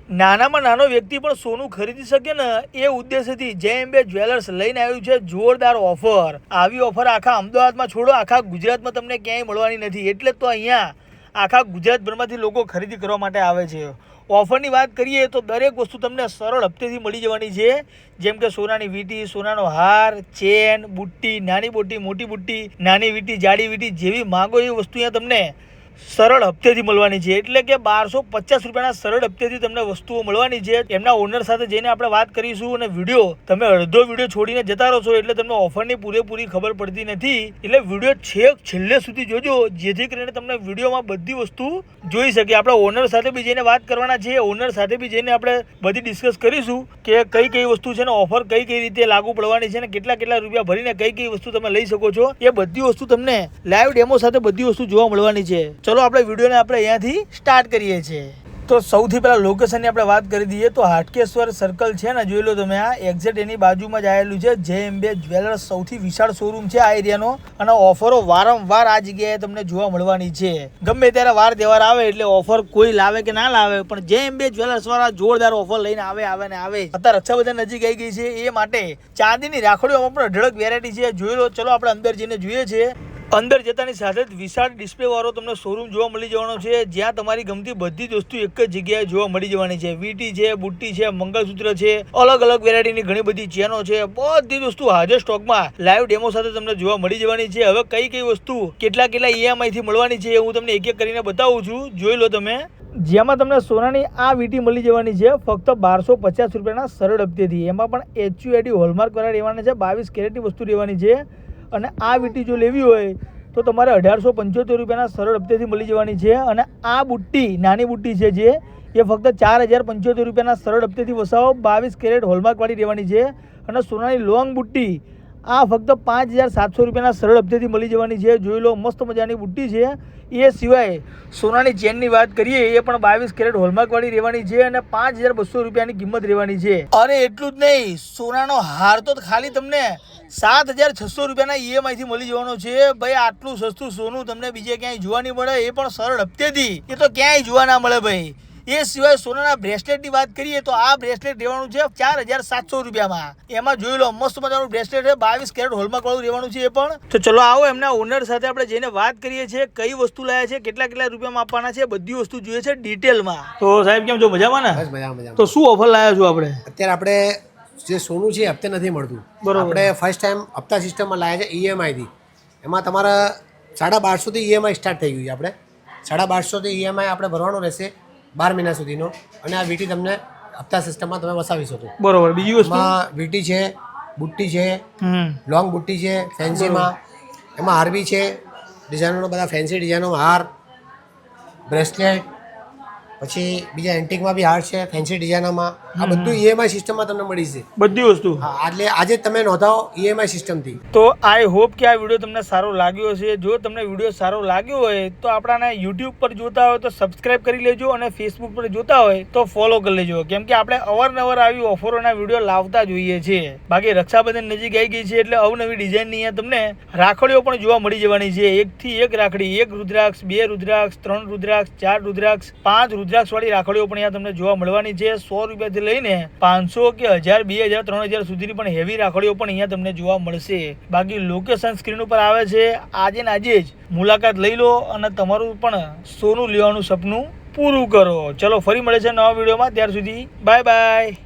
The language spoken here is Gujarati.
નાનામાં નાનો વ્યક્તિ પણ સોનું ખરીદી શકે ને એ ઉદ્દેશ્યથી જય અંબે જ્વેલર્સ લઈને આવ્યું છે જોરદાર ઓફર। આવી ઓફર આખા અમદાવાદમાં છોડો, આખા ગુજરાતમાં તમને ક્યાંય મળવાની નથી, એટલે તો અહીંયા આખા ગુજરાતભરમાંથી લોકો ખરીદી કરવા માટે આવે છે। ઓફરની વાત કરીએ તો દરેક વસ્તુ તમને સરળ હપ્તેથી મળી જવાની છે, જેમ કે સોનાની વીંટી, સોનાનો હાર, ચેન, બુટ્ટી, નાની બુટ્ટી, મોટી બુટ્ટી, નાની વીંટી, જાડી વીંટી, જેવી માગો એવી વસ્તુ અહીંયા તમને સરળ હપ્તેથી મળવાની છે। એટલે કે 1250 રૂપિયાના સરળ હપ્તેથી તમને વસ્તુઓ મળવાની છે। એમના ઓનર સાથે જઈને આપણે વાત કરીશું, અને વિડીયો તમે અડધો વિડીયો છોડીને જતા રહો છો એટલે તમને ઓફરની પૂરેપૂરી ખબર પડતી નથી, એટલે વિડીયો છેલ્લે સુધી જોજો, જેથી કરીને તમને વિડીયોમાં બધી વસ્તુ જોઈ શકે। આપણે ઓનર સાથે બી જઈને વાત કરવાના છે, ઓનર સાથે બી જઈને આપણે બધી ડિસ્કસ કરીશું કે કઈ કઈ વસ્તુ છે ને ઓફર કઈ કઈ રીતે લાગુ પડવાની છે ને કેટલા રૂપિયા ભરીને કઈ કઈ વસ્તુ તમે લઈ શકો છો, એ બધી વસ્તુ તમને લાઈવ ડેમો સાથે બધી વસ્તુ જોવા મળવાની છે। ચલો આપણે વિડીયોને આપણે અહીંયાથી સ્ટાર્ટ કરીએ છીએ। તો સૌથી પહેલાં લોકેશનની આપણે વાત કરી દઈએ તો હાટકેશ્વર સર્કલ છે ને, જોઈ લો તમે, આ એક્ઝેક્ટ એની બાજુમાં જ આવેલું છે જય અંબે જ્વેલર્સ, સૌથી વિશાળ શોરૂમ છે આ એરિયાનો, અને ઓફરો વારંવાર આ જગ્યાએ તમને જોવા મળવાની છે। ગમે ત્યારે વાર તહેવાર આવે એટલે ઓફર કોઈ લાવે કે ના લાવે, પણ જય અંબે જ્વેલર્સ વાળા જોરદાર ઓફર લઈને આવે ને આવે। અત્યારે રક્ષાબંધન નજીક આવી ગઈ છે, એ માટે ચાંદીની રાખડીઓમાં પણ અઢળક વેરાયટી છે, જોઈ લો। ચલો આપણે અંદર જઈને જોઈએ છીએ। અંદર જતાની સાથે જ વિશાળ ડિસ્પ્લે વાળો તમને શોરૂમ જોવા મળી જવાનો છે, જ્યાં તમારી ગમતી બધી જ વસ્તુ એક જ જગ્યાએ જોવા મળી જવાની છે। વીંટી છે, બુટ્ટી છે, મંગળસૂત્ર છે, અલગ અલગ વેરાયટીની ઘણી બધી ચેનો છે, બધી જ વસ્તુ હાજર સ્ટોકમાં લાઈવ ડેમો સાથે તમને જોવા મળી જવાની છે। હવે કઈ વસ્તુ કેટલા EMI થી મળવાની છે હું તમને એક એક કરીને બતાવું છું, જોઈ લો તમે। જેમાં તમને સોનાની આ વીંટી મળી જવાની છે ફક્ત 1250 રૂપિયાના સરળ હપ્તેથી, એમાં પણ HUID હોલમાર્ક વાળા રહેવાના છે, 22 કેરેટની વસ્તુ રહેવાની છે। અને આ વીંટી જો લેવી હોય તો તમારે 1875 રૂપિયાના સરળ હપ્તેથી મળી જવાની છે। અને આ બુટ્ટી, નાની બુટ્ટી છે જે, એ ફક્ત 4075 રૂપિયાના સરળ હપ્તેથી વસાવો, 22 કેરેટ હોલમાર્કવાળી રહેવાની છે। અને સોનાની લોંગ બુટ્ટી આ ફક્ત 5700 રૂપિયાના સરળ હપ્તેથી મળી જવાની છે, જોઈ લો, મસ્ત મજાની બુટ્ટી છે। એ સિવાય સોનાની ચેનની વાત કરીએ, એ પણ 22 કેરેટ હોલમાર્કવાળી રહેવાની છે, અને 5200 રૂપિયાની કિંમત રહેવાની છે। અરે એટલું જ નહીં, સોનાનો હાર તો ખાલી તમને 7600 રૂપિયાના EMI થી મળી જવાનો છે। ભાઈ આટલું સસ્તું સોનું તમને બીજે ક્યાંય જોવા નહીં મળે, એ પણ સરળ હપ્તેથી, એ તો ક્યાંય જોવા ના મળે ભાઈ। એ સિવાય સોનાના બ્રેસલેટની વાત કરીએ તો આ બ્રેસલેટ રહેવાનું છે 4700 રૂપિયામાં, એમાં જોઈ લો મસ્ત મજાનું બ્રેસલેટ છે, 22 કેરેટ હોલમાર્ક વાળું રહેવાનું છે એ પણ। તો ચલો આવો એમના ઓનર સાથે આપણે જઈને વાત કરીએ છીએ, કઈ વસ્તુ લાયા છે, કેટલા રૂપિયામાં આપવાના છે, બધી વસ્તુ જોઈએ છે ડિટેલમાં। તો સાહેબ કેમ છો, મજામાં ને? બસ મજામાં। તો શું ઓફર લાયા છો આપણે? અત્યારે આપણે જે સોનું છે હપ્તે નથી મળતું, આપણે ફર્સ્ટ ટાઈમ હપ્તા સિસ્ટમમાં લાયા છે EMI થી। એમાં તમારા 1250 થી EMI સ્ટાર્ટ થઈ ગયું છે। આપણે 1250 થી EMI આપણે ભરવાનો રહેશે 12 મહિના સુધીનો, અને આ વીંટી તમને હપ્તા સિસ્ટમમાં તમે વસાવી શકો। બરોબર। બીજી વસ્તુ વીંટી છે, બુટ્ટી છે, લોંગ બુટ્ટી છે ફેન્સીમાં, એમાં હાર બી છે, ડિઝાઇનોનો બધા ફેન્સી ડિઝાઇનનો હાર, બ્રેસલેટ, પછી બીજા એન્ટિકમાં બી હાર છે ફેન્સી ડિઝાઇનોમાં, આ બધું EMI સિસ્ટમમાં તમને મળી છે બધી વસ્તુ। હા, એટલે આજે તમે નોંધાવો EMI સિસ્ટમથી। તો આઈ હોપ કે આ વિડીયો તમને સારો લાગ્યો હશે। જો તમને વિડીયો સારો લાગ્યો હોય તો આપણાને YouTube પર જોતા હોય તો સબસ્ક્રાઇબ કરી લેજો, અને Facebook પર જોતા હોય તો ફોલો કરી લેજો, કેમ કે આપણે અવારનવાર આવી ઓફરોના વિડીયો લાવતા જોઈએ છીએ। બાકી રક્ષાબંધન નજીક આવી ગઈ છે એટલે અવનવી ડિઝાઇનની અહીંયા તમને રાખડીઓ પણ જોવા મળી જવાની છે, 1 થી 1 રાખડી, 1 રુદ્રાક્ષ, 2 રુદ્રાક્ષ, 3 રુદ્રાક્ષ, 4 રુદ્રાક્ષ, 5 રુદ્રાક્ષ વાળી રાખડીઓ પણ અહીંયા તમને જોવા મળવાની છે। 100 રૂપિયાથી લઈને 500 કે 1000, 2000, 3000 સુધીની પણ હેવી રાખડીઓ પણ અહીંયા તમને જોવા મળશે। બાકી લોકેશન સ્ક્રીન ઉપર આવે છે, આજે ને આજે જ મુલાકાત લઈ લો અને તમારું પણ સોનું લેવાનું સપનું પૂરું કરો। ચલો ફરી મળે છે નવા વિડીયોમાં, ત્યાર સુધી બાય બાય।